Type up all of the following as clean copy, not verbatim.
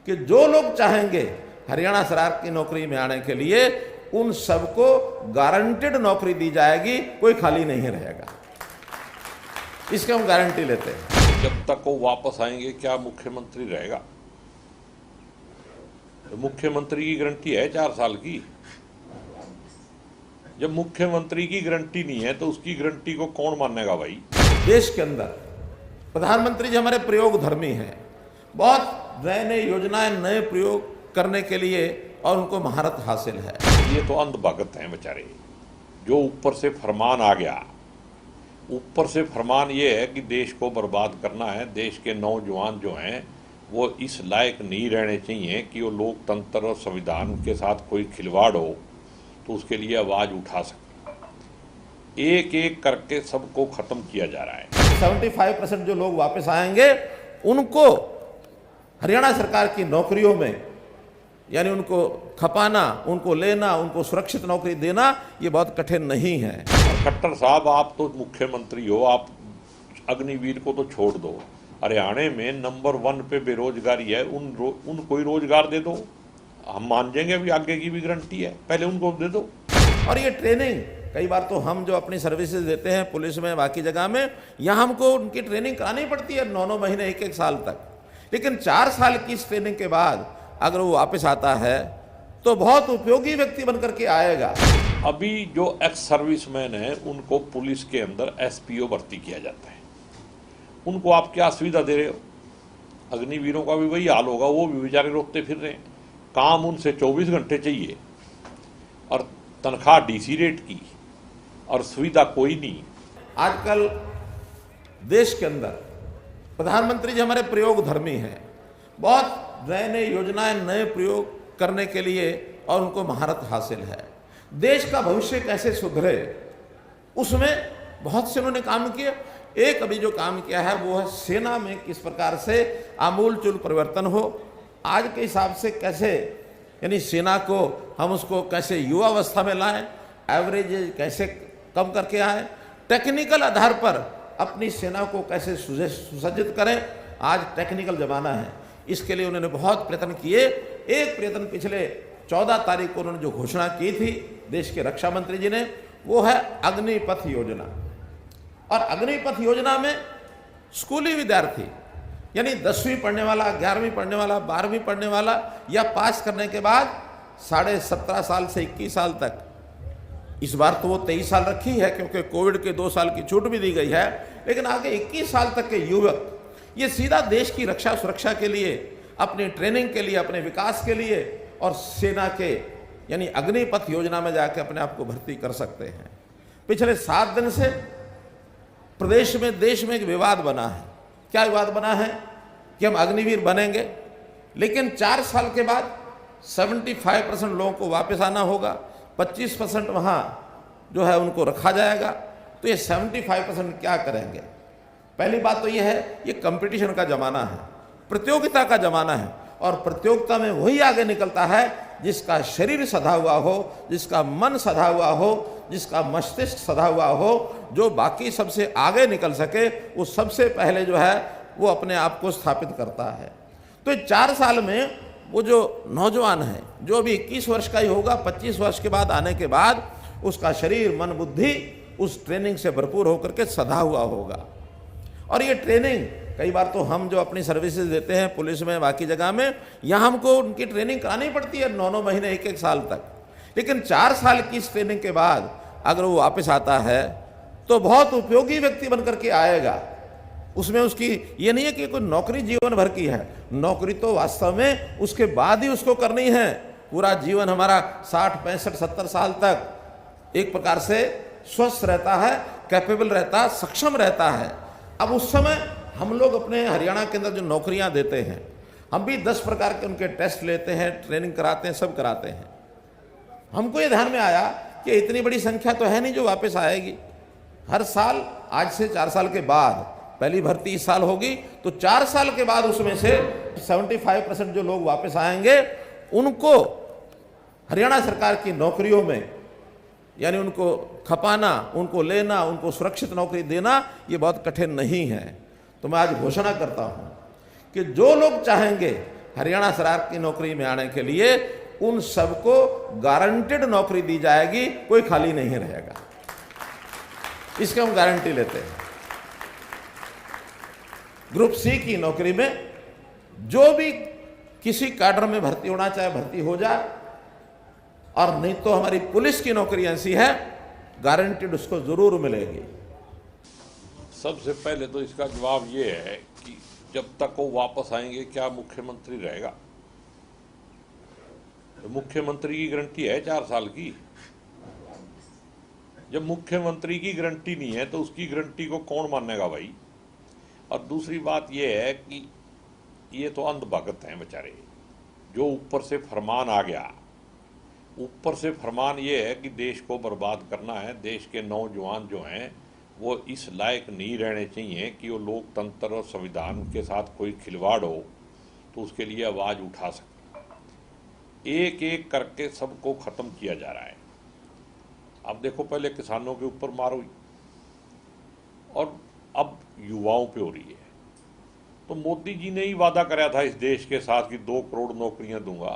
कि जो लोग चाहेंगे हरियाणा सरकार की नौकरी में आने के लिए उन सबको गारंटेड नौकरी दी जाएगी, कोई खाली नहीं रहेगा, इसकी हम गारंटी लेते हैं। जब तक वो वापस आएंगे क्या मुख्यमंत्री रहेगा? तो मुख्यमंत्री की गारंटी है 4 साल की। जब मुख्यमंत्री की गारंटी नहीं है तो उसकी गारंटी को कौन मानेगा भाई? देश के अंदर प्रधानमंत्री जी हमारे प्रयोग धर्मी हैं, बहुत नए नए योजनाएं नए प्रयोग करने के लिए और उनको महारत हासिल है। ये तो अंधभगत हैं बेचारे, जो ऊपर से फरमान आ गया। ऊपर से फरमान ये है कि देश को बर्बाद करना है। देश के नौजवान जो हैं वो इस लायक नहीं रहने चाहिए कि वो लोकतंत्र और संविधान के साथ कोई खिलवाड़ हो तो उसके लिए आवाज़ उठा सके। एक एक करके सबको ख़त्म किया जा रहा है। 75% जो लोग वापस आएंगे उनको हरियाणा सरकार की नौकरियों में, यानी उनको खपाना, उनको लेना, उनको सुरक्षित नौकरी देना, ये बहुत कठिन नहीं है। खट्टर साहब, आप तो मुख्यमंत्री हो, आप अग्निवीर को तो छोड़ दो। हरियाणा में नंबर 1 पे बेरोजगारी है, उनको ही रोजगार दे दो, हम मान जाएंगे। अभी आगे की भी गारंटी है, पहले उनको दे दो। और ये ट्रेनिंग, कई बार तो हम जो अपनी सर्विसेज देते हैं पुलिस में, बाकी जगह में, यहाँ हमको उनकी ट्रेनिंग करानी पड़ती है 9-9 महीने, 1-1 साल तक। लेकिन 4 साल की इस ट्रेनिंग के बाद अगर वो वापस आता है तो बहुत उपयोगी व्यक्ति बनकर के आएगा। अभी जो एक्स सर्विसमैन है उनको पुलिस के अंदर एसपीओ भर्ती किया जाता है, उनको आप क्या सुविधा दे रहे हो? अग्निवीरों का भी वही हाल होगा, वो भी बेचारे रोकते फिर रहे हैं। काम उनसे 24 घंटे चाहिए और तनख्वाह डीसी रेट की और सुविधा कोई नहीं। आजकल देश के अंदर प्रधानमंत्री जी हमारे प्रयोग धर्मी हैं, बहुत नए नए योजनाएं नए प्रयोग करने के लिए और उनको महारत हासिल है। देश का भविष्य कैसे सुधरे उसमें बहुत से उन्होंने काम किया। एक अभी जो काम किया है वो है सेना में किस प्रकार से आमूलचूल परिवर्तन हो, आज के हिसाब से कैसे, यानी सेना को हम उसको कैसे युवावस्था में लाएं, एवरेज कैसे कम करके आए, टेक्निकल आधार पर अपनी सेना को कैसे सुसज्जित करें। आज टेक्निकल जमाना है, इसके लिए उन्होंने बहुत प्रयत्न किए। एक प्रयत्न पिछले 14 तारीख को उन्होंने जो घोषणा की थी देश के रक्षा मंत्री जी ने, वो है अग्निपथ योजना। और अग्निपथ योजना में स्कूली विद्यार्थी, यानी 10वीं पढ़ने वाला, 11वीं पढ़ने वाला, 12वीं पढ़ने वाला, या पास करने के बाद 17.5 साल से 21 साल तक, इस बार तो वो 23 साल रखी है क्योंकि कोविड के 2 साल की छूट भी दी गई है, लेकिन आगे 21 साल तक के युवक ये सीधा देश की रक्षा सुरक्षा के लिए, अपनी ट्रेनिंग के लिए, अपने विकास के लिए और सेना के यानी अग्निपथ योजना में जाकर अपने आप को भर्ती कर सकते हैं। पिछले 7 दिन से प्रदेश में, देश में एक विवाद बना है। क्या विवाद बना है? कि हम अग्निवीर बनेंगे, लेकिन 4 साल के बाद 75% लोगों को वापस आना होगा, 25% वहाँ जो है उनको रखा जाएगा। तो ये 75% क्या करेंगे? पहली बात तो ये है, ये कंपटीशन का ज़माना है, प्रतियोगिता का ज़माना है, और प्रतियोगिता में वही आगे निकलता है जिसका शरीर सधा हुआ हो, जिसका मन सधा हुआ हो, जिसका मस्तिष्क सधा हुआ हो, जो बाकी सबसे आगे निकल सके, वो सबसे पहले जो है वो अपने आप को स्थापित करता है। तो 4 साल में वो जो नौजवान है, जो अभी 21 वर्ष का ही होगा, 25 वर्ष के बाद आने के बाद उसका शरीर मन बुद्धि उस ट्रेनिंग से भरपूर होकर के सधा हुआ होगा। और ये ट्रेनिंग, कई बार तो हम जो अपनी सर्विसेज देते हैं पुलिस में, बाकी जगह में, यहाँ हमको उनकी ट्रेनिंग करानी पड़ती है 9-9 महीने, 1-1 साल तक। लेकिन 4 साल की इस ट्रेनिंग के बाद अगर वो वापस आता है तो बहुत उपयोगी व्यक्ति बनकर के आएगा। उसमें उसकी ये नहीं है कि कोई नौकरी जीवन भर की है, नौकरी तो वास्तव में उसके बाद ही उसको करनी है। पूरा जीवन हमारा 60, 65, 70 साल तक एक प्रकार से स्वस्थ रहता है, कैपेबल रहता है, सक्षम रहता है। अब उस समय हम लोग अपने हरियाणा के अंदर जो नौकरियां देते हैं, हम भी 10 प्रकार के उनके टेस्ट लेते हैं, ट्रेनिंग कराते हैं, सब कराते हैं। हमको ये ध्यान में आया कि इतनी बड़ी संख्या तो है नहीं जो वापस आएगी। हर साल, आज से 4 साल के बाद पहली भर्ती इस साल होगी, तो 4 साल के बाद उसमें से 75% जो लोग वापस आएंगे उनको हरियाणा सरकार की नौकरियों में, यानी उनको खपाना, उनको लेना, उनको सुरक्षित नौकरी देना, ये बहुत कठिन नहीं है। तो मैं आज घोषणा करता हूं कि जो लोग चाहेंगे हरियाणा सरकार की नौकरी में आने के लिए उन सबको गारंटेड नौकरी दी जाएगी, कोई खाली नहीं रहेगा, इसकी हम गारंटी लेते हैं। ग्रुप सी की नौकरी में जो भी किसी कैडर में भर्ती होना चाहे भर्ती हो जाए, और नहीं तो हमारी पुलिस की नौकरी ऐसी है गारंटीड उसको जरूर मिलेगी। सबसे पहले तो इसका जवाब ये है कि जब तक वो वापस आएंगे क्या मुख्यमंत्री रहेगा? तो मुख्यमंत्री की गारंटी है 4 साल की। जब मुख्यमंत्री की गारंटी नहीं है तो उसकी गारंटी को कौन मानेगा भाई? और दूसरी बात यह है कि ये तो अंधभगत हैं बेचारे, जो ऊपर से फरमान आ गया। ऊपर से फरमान ये है कि देश को बर्बाद करना है, देश के नौजवान जो हैं वो इस लायक नहीं रहने चाहिए कि वो लोकतंत्र और संविधान के साथ कोई खिलवाड़ हो तो उसके लिए आवाज़ उठा सके। एक एक करके सबको ख़त्म किया जा रहा है। अब देखो, पहले किसानों के ऊपर मार हुई और अब युवाओं पे हो रही है। तो मोदी जी ने ही वादा कराया था इस देश के साथ कि 2 करोड़ नौकरियां दूंगा।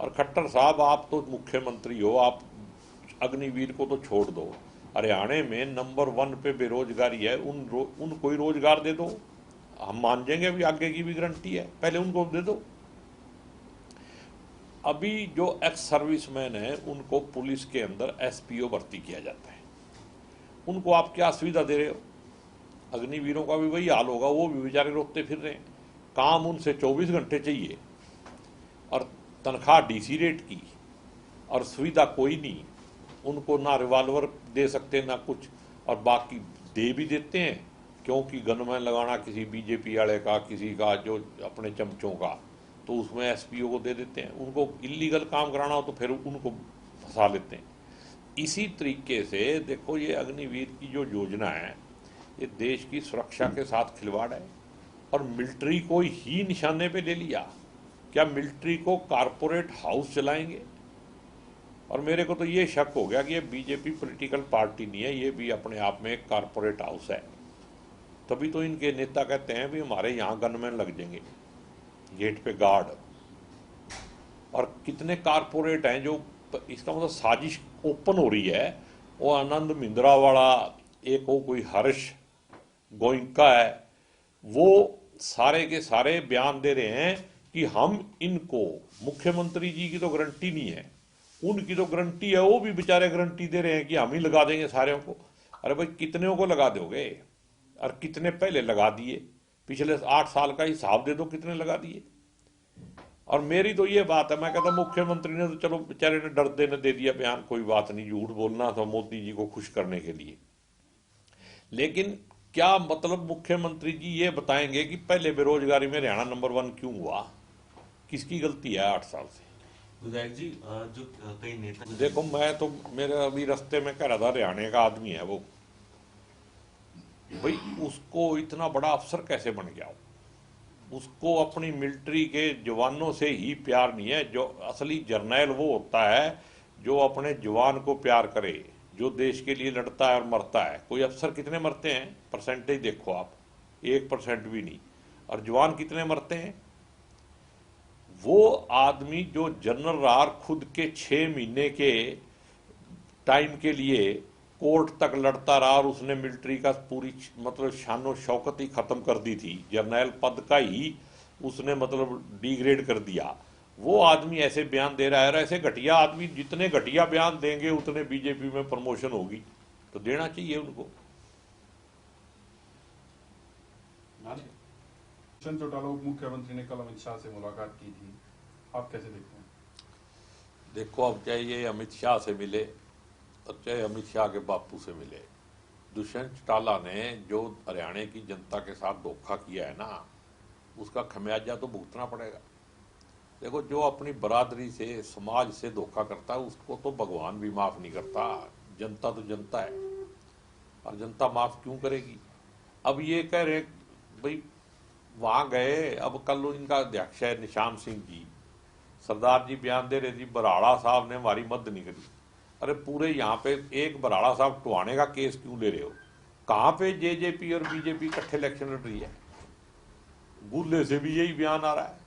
और खट्टर साहब, आप तो मुख्यमंत्री हो, आप अग्निवीर को तो छोड़ दो, हरियाणा में नंबर 1 पे बेरोजगारी है, उनको ही रोजगार दे दो, हम मान जाएंगे। अभी आगे की भी गारंटी है, पहले उनको दे दो। अभी जो एक्स सर्विसमैन है उनको पुलिस के अंदर एसपीओ भर्ती किया जाता है, उनको आप क्या सुविधा दे रहे हो? अग्निवीरों का भी वही हाल होगा, वो भी बेचारे रोकते फिर रहे हैं। काम उनसे 24 घंटे चाहिए और तनख्वाह डीसी रेट की, और सुविधा कोई नहीं। उनको ना रिवॉल्वर दे सकते ना कुछ, और बाकी दे भी देते हैं क्योंकि गनमैन लगाना किसी बीजेपी वाले का, किसी का जो अपने चमचों का, तो उसमें एसपीओ को दे देते हैं। उनको इलीगल काम कराना हो तो फिर उनको फंसा लेते हैं। इसी तरीके से देखो, ये अग्निवीर की जो योजना है ये देश की सुरक्षा के साथ खिलवाड़ है, और मिलिट्री को ही निशाने पे ले लिया। क्या मिलिट्री को कारपोरेट हाउस चलाएंगे? और मेरे को तो ये शक हो गया कि ये बीजेपी पॉलिटिकल पार्टी नहीं है, ये भी अपने आप में एक कारपोरेट हाउस है। तभी तो इनके नेता कहते हैं भी हमारे यहाँ गनमैन लग जाएंगे, गेट पे गार्ड। और कितने कारपोरेट हैं जो, इसका मतलब साजिश ओपन हो रही है। वो आनंद मिंद्रा वाला, एक वो कोई हर्ष गोइंका है, वो सारे के सारे बयान दे रहे हैं कि हम इनको, मुख्यमंत्री जी की तो गारंटी नहीं है, उनकी तो गारंटी है, वो भी बेचारे गारंटी दे रहे हैं कि हम ही लगा देंगे सारे को। अरे भाई, कितने को लगा दोगे? और कितने पहले लगा दिए? पिछले 8 साल का हिसाब दे दो, कितने लगा दिए। और मेरी तो ये बात है, मैं कहता मुख्यमंत्री ने तो चलो बेचारे ने डर देने दे दिया बयान, कोई बात नहीं, झूठ बोलना था मोदी जी को खुश करने के लिए। लेकिन क्या मतलब मुख्यमंत्री जी ये बताएंगे कि पहले बेरोजगारी में हरियाणा नंबर 1 क्यों हुआ? किसकी गलती है 8 साल से? विधायक जी, जो कई नेता, देखो, मैं तो, मेरे अभी रास्ते में कह रहा था, हरियाणा का आदमी है वो, भाई उसको इतना बड़ा अफसर कैसे बन गया? उसको अपनी मिलिट्री के जवानों से ही प्यार नहीं है। जो असली जर्नैल वो होता है जो अपने जवान को प्यार करे, जो देश के लिए लड़ता है और मरता है। कोई अफसर कितने मरते हैं? परसेंटेज देखो आप, 1% भी नहीं। और जवान कितने मरते हैं? वो आदमी जो जनरल रहा, खुद के 6 महीने के टाइम के लिए कोर्ट तक लड़ता रहा, और उसने मिलिट्री का पूरी मतलब शानो शौकत ही खत्म कर दी थी, जर्नैल पद का ही उसने मतलब डिग्रेड कर दिया। वो आदमी ऐसे बयान दे रहा है। और ऐसे घटिया आदमी जितने घटिया बयान देंगे उतने बीजेपी में प्रमोशन होगी, तो देना चाहिए उनको। दुष्यंत चौटाला उप मुख्यमंत्री ने कल अमित शाह से मुलाकात की थी, आप कैसे देखते हैं? देखो, अब चाहे ये अमित शाह से मिले और चाहे अमित शाह के बापू से मिले, दुष्यंत चौटाला ने जो हरियाणा की जनता के साथ धोखा किया है ना, उसका खमियाजा तो भुगतना पड़ेगा। देखो, जो अपनी बरादरी से, समाज से धोखा करता है उसको तो भगवान भी माफ नहीं करता। जनता तो जनता है, और जनता माफ क्यों करेगी? अब ये कह रहे भाई वहां गए, अब कल इनका अध्यक्ष है निशान सिंह जी, सरदार जी बयान दे रहे थे बराड़ा साहब ने हमारी मदद नहीं करी। अरे पूरे यहाँ पे एक बराड़ा साहब टुहाने का केस क्यों ले रहे हो? कहाँ पे जेजेपी और बीजेपी इकट्ठे इलेक्शन लड़ रही है? गुल्ले से भी यही बयान आ रहा है।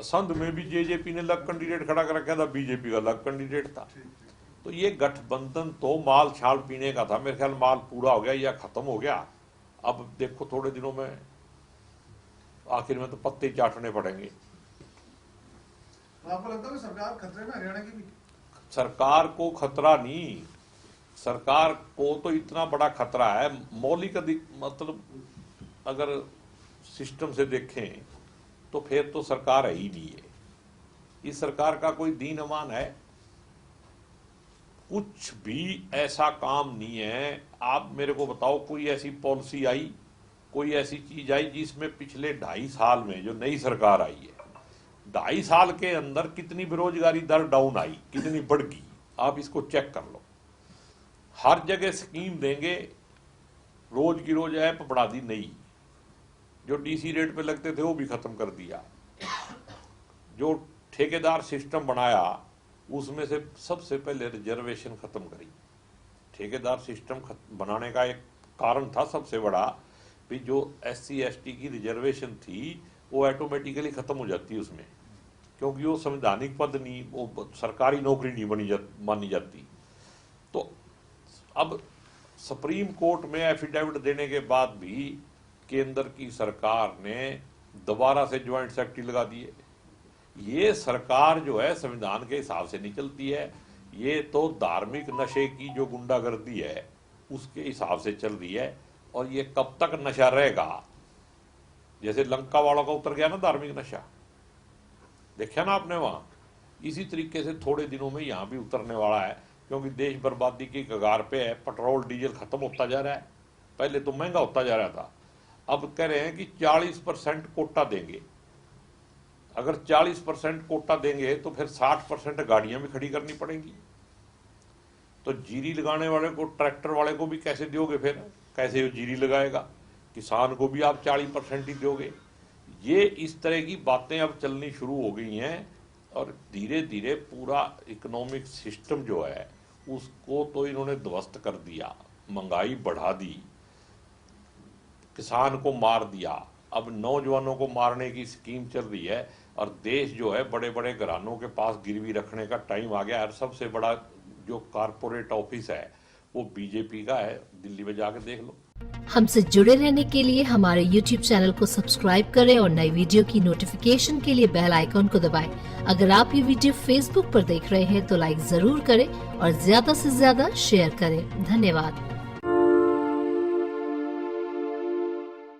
संध में भी जेजेपी ने अलग कैंडिडेट खड़ा कर रखा था, बीजेपी का अलग कैंडिडेट था। तो ये गठबंधन तो माल छाल पीने का था। मेरे ख्याल माल पूरा हो गया या खत्म हो गया। अब देखो थोड़े दिनों में आखिर में तो पत्ते चाटने पड़ेंगे। तो आपको लगता है कि सरकार खतरे में, हरियाणा की भी? सरकार को खतरा नहीं, सरकार को तो इतना बड़ा खतरा है, मौलिक मतलब अगर सिस्टम से देखें तो फिर तो सरकार है ही नहीं है। इस सरकार का कोई दीन अमान है? कुछ भी ऐसा काम नहीं है। आप मेरे को बताओ कोई ऐसी पॉलिसी आई, कोई ऐसी चीज आई जिसमें पिछले 2.5 साल में जो नई सरकार आई है, 2.5 साल के अंदर कितनी बेरोजगारी दर डाउन आई, कितनी बढ़ गई, आप इसको चेक कर लो। हर जगह स्कीम देंगे, रोज की रोज ऐप बढ़ा दी नई, जो डीसी रेट पे लगते थे वो भी खत्म कर दिया, जो ठेकेदार सिस्टम बनाया उसमें से सबसे पहले रिजर्वेशन खत्म करी। ठेकेदार सिस्टम बनाने का एक कारण था सबसे बड़ा भी जो SC ST की रिजर्वेशन थी वो ऑटोमेटिकली खत्म हो जाती है उसमें, क्योंकि वो संवैधानिक पद नहीं, वो सरकारी नौकरी नहीं मानी जाती। तो अब सुप्रीम कोर्ट में एफिडेविट देने के बाद भी केंद्र की सरकार ने दोबारा से ज्वाइंट सेक्रेटरी लगा दिए। ये सरकार जो है संविधान के हिसाब से नहीं चलती है, ये तो धार्मिक नशे की जो गुंडागर्दी है उसके हिसाब से चल रही है। और ये कब तक नशा रहेगा? जैसे लंका वालों का उतर गया ना धार्मिक नशा, देखा ना आपने वहां, इसी तरीके से थोड़े दिनों में यहां भी उतरने वाला है, क्योंकि देश बर्बादी की कगार पे है। पेट्रोल डीजल खत्म होता जा रहा है, पहले तो महंगा होता जा रहा था, अब कह रहे हैं कि 40% कोटा देंगे। अगर 40% कोटा देंगे तो फिर 60% गाड़ियां भी खड़ी करनी पड़ेंगी। तो जीरी लगाने वाले को, ट्रैक्टर वाले को भी कैसे दोगे? फिर कैसे वो जीरी लगाएगा? किसान को भी आप 40% ही दोगे। ये इस तरह की बातें अब चलनी शुरू हो गई हैं और धीरे धीरे पूरा इकोनॉमिक सिस्टम जो है उसको तो इन्होंने ध्वस्त कर दिया, महंगाई बढ़ा दी, किसान को मार दिया। अब नौजवानों को मारने की स्कीम चल रही है और देश जो है बड़े बड़े घरानों के पास गिरवी रखने का टाइम आ गया। और सबसे बड़ा जो कारपोरेट ऑफिस है वो बीजेपी का है, दिल्ली में जाके देख लो। हमसे जुड़े रहने के लिए हमारे YouTube चैनल को सब्सक्राइब करें और नई वीडियो की नोटिफिकेशन के लिए बेल आइकॉन को दबाएं। अगर आप ये वीडियो Facebook पर देख रहे हैं तो लाइक जरूर करें और ज्यादा से ज्यादा शेयर करें। धन्यवाद।